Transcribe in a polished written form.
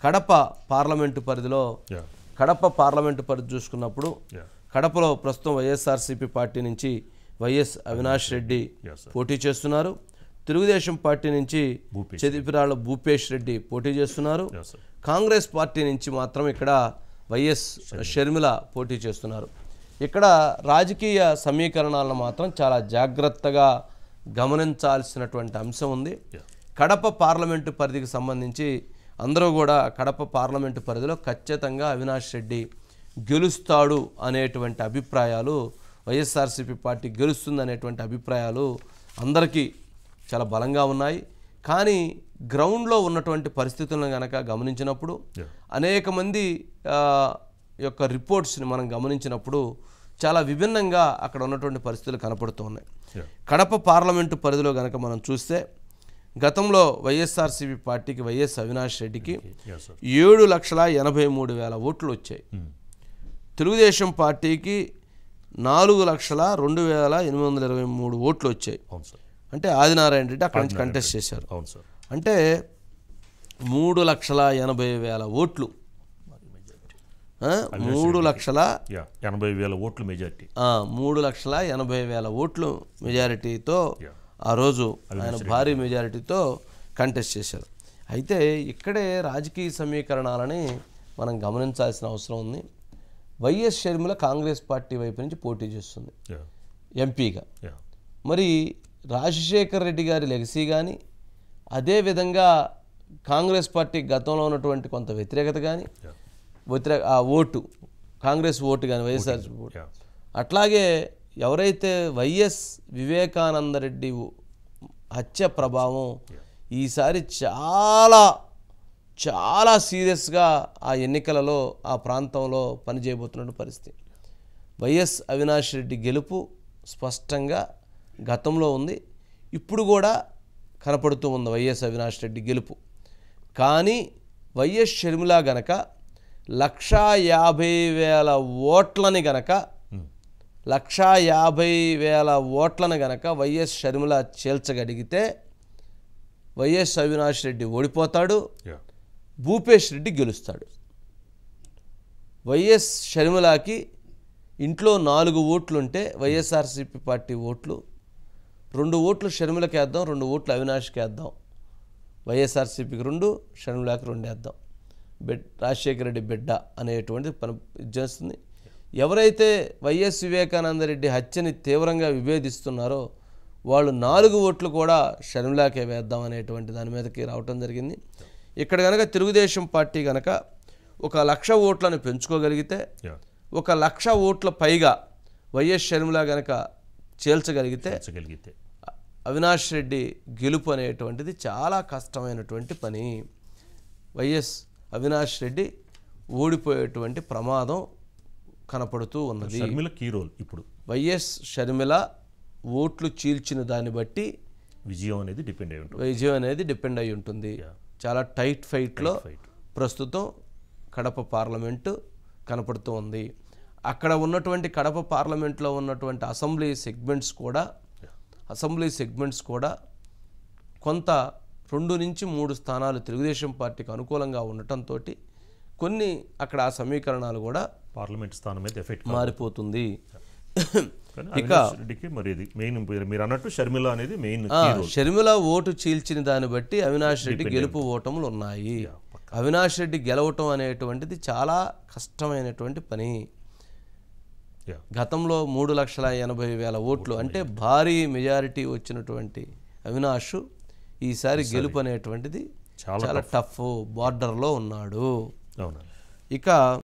Kadapa parliament పరిధిలో పరిధి చూసుకున్నప్పుడు కడపలో ప్రస్తుతం వైఎస్ఆర్సీపీ పార్టీ నుంచి వైఎస్ అవినాష్ రెడ్డి పోటీ చేస్తున్నారు. తెలుగుదేశం పార్టీ నుంచి చెదిపిరాళ్ళ భూపేష్ రెడ్డి పోటీ చేస్తున్నారు. కాంగ్రెస్ పార్టీ నుంచి మాత్రం ఇక్కడ వైఎస్ షర్మిల పోటీ చేస్తున్నారు. ఇక్కడ రాజకీయ సమీకరణాలను మాత్రం చాలా జాగ్రత్తగా గమనించాల్సినటువంటి అంశం ఉంది. కడప పార్లమెంటు పరిధికి సంబంధించి అందరూ కూడా కడప పార్లమెంటు పరిధిలో ఖచ్చితంగా అవినాష్ రెడ్డి గెలుస్తాడు అనేటువంటి అభిప్రాయాలు, వైఎస్ఆర్సీపీ పార్టీ గెలుస్తుంది అనేటువంటి అభిప్రాయాలు అందరికీ చాలా బలంగా ఉన్నాయి. కానీ గ్రౌండ్లో ఉన్నటువంటి పరిస్థితులను కనుక గమనించినప్పుడు అనేక మంది యొక్క రిపోర్ట్స్ని మనం గమనించినప్పుడు చాలా విభిన్నంగా అక్కడ ఉన్నటువంటి పరిస్థితులు కనపడుతూ ఉన్నాయి. కడప పార్లమెంటు పరిధిలో కనుక మనం చూస్తే గతంలో వైఎస్ఆర్సీపీ పార్టీకి వైఎస్ అవినాష్ రెడ్డికి 7,83,000 ఓట్లు వచ్చాయి. తెలుగుదేశం పార్టీకి 4,02,823 ఓట్లు వచ్చాయి. అంటే ఆదినారాయణ రెడ్డి అక్కడి నుంచి కంటెస్ట్ చేశారు. అంటే 3,80,000 ఓట్లు, 3,80,000 ఓట్లు మెజారిటీ, 3,80,000 ఓట్లు మెజారిటీతో ఆ రోజు ఆయన భారీ మెజారిటీతో కంటెస్ట్ చేశారు. అయితే ఇక్కడే రాజకీయ సమీకరణాలని మనం గమనించాల్సిన అవసరం ఉంది. వైఎస్ షర్మిల కాంగ్రెస్ పార్టీ వైపు నుంచి పోటీ చేస్తుంది ఎంపీగా. మరి రాజశేఖర్ రెడ్డి గారి లెగసీ కానీ, అదేవిధంగా కాంగ్రెస్ పార్టీ గతంలో ఉన్నటువంటి కొంత వ్యతిరేకత కానీ, ఆ ఓటు కాంగ్రెస్ ఓటు కానీ వైఎస్ఆర్ ఓటు, అట్లాగే ఎవరైతే వైఎస్ వివేకానందరెడ్డి హత్య ప్రభావం ఈసారి చాలా చాలా సీరియస్గా ఆ ఎన్నికలలో ఆ ప్రాంతంలో పనిచేయబోతున్న పరిస్థితి. వైఎస్ అవినాష్ రెడ్డి గెలుపు స్పష్టంగా గతంలో ఉంది, ఇప్పుడు కూడా కనపడుతూ ఉంది వైఎస్ అవినాష్ రెడ్డి గెలుపు. కానీ వైఎస్ షర్మిల గనక 1,50,000 ఓట్లని గనక 1,50,000 ఓట్లను గనక వైఎస్ షర్మిల చేల్చగలిగితే వైఎస్ అవినాష్ రెడ్డి ఓడిపోతాడు, భూపేష్ రెడ్డి గెలుస్తాడు. వైఎస్ షర్మిలకి ఇంట్లో 4 ఓట్లుంటే వైఎస్ఆర్సీపీ పార్టీ ఓట్లు 2 ఓట్లు షర్మిలకి వేద్దాం, 2 ఓట్లు అవినాష్కి వేద్దాం, వైఎస్ఆర్సీపీకి 2, షర్మిలకి 2 వేద్దాం, రాజశేఖర రెడ్డి బిడ్డ అనేటువంటిది పని చేస్తుంది. ఎవరైతే వైఎస్ వివేకానందరెడ్డి హత్యని తీవ్రంగా విభేదిస్తున్నారో వాళ్ళు 4 ఓట్లు కూడా షర్మిలకే వేద్దాం అనేటువంటి దాని మీదకి రావటం జరిగింది. ఇక్కడ కనుక తెలుగుదేశం పార్టీ కనుక 1,00,000 ఓట్లను పెంచుకోగలిగితే, 1,00,000 ఓట్ల పైగా వైఎస్ షర్మిల కనుక చేల్చగలిగితే అవినాష్ రెడ్డి గెలుపు అనేటువంటిది చాలా కష్టమైనటువంటి పని. వైఎస్ అవినాష్ రెడ్డి ఓడిపోయేటువంటి ప్రమాదం కనపడుతూ ఉన్నది. ఇప్పుడు వైఎస్ షర్మిల ఓట్లు చీల్చిన దాన్ని బట్టి విజయం అనేది డిపెండ్ అయి ఉంటుంది. చాలా టైట్ ఫైట్లో ప్రస్తుతం కడప పార్లమెంటు కనపడుతూ ఉంది. అక్కడ ఉన్నటువంటి కడప పార్లమెంట్లో ఉన్నటువంటి అసెంబ్లీ సెగ్మెంట్స్ కూడా కొంత 2 నుంచి 3 స్థానాలు తెలుగుదేశం పార్టీకి అనుకూలంగా ఉండటంతో కొన్ని అక్కడ ఆ సమీకరణాలు కూడా పార్లమెంట్ స్థానం మీద ఎఫెక్ట్ మారిపోతుంది. ఇక మీరు అన్నట్టు షర్మిల అనేది మెయిన్. షర్మిల ఓటు చీల్చిన దాన్ని బట్టి అవినాష్ రెడ్డి గెలుపు ఓటములు ఉన్నాయి. అవినాష్ రెడ్డి గెలవటం అనేటువంటిది చాలా కష్టమైనటువంటి పని. గతంలో 3,80,000 ఓట్లు అంటే భారీ మెజారిటీ వచ్చినటువంటి అవినాష్ ఈసారి గెలుపు అనేటువంటిది చాలా టఫ్ బార్డర్లో ఉన్నాడు. ఇక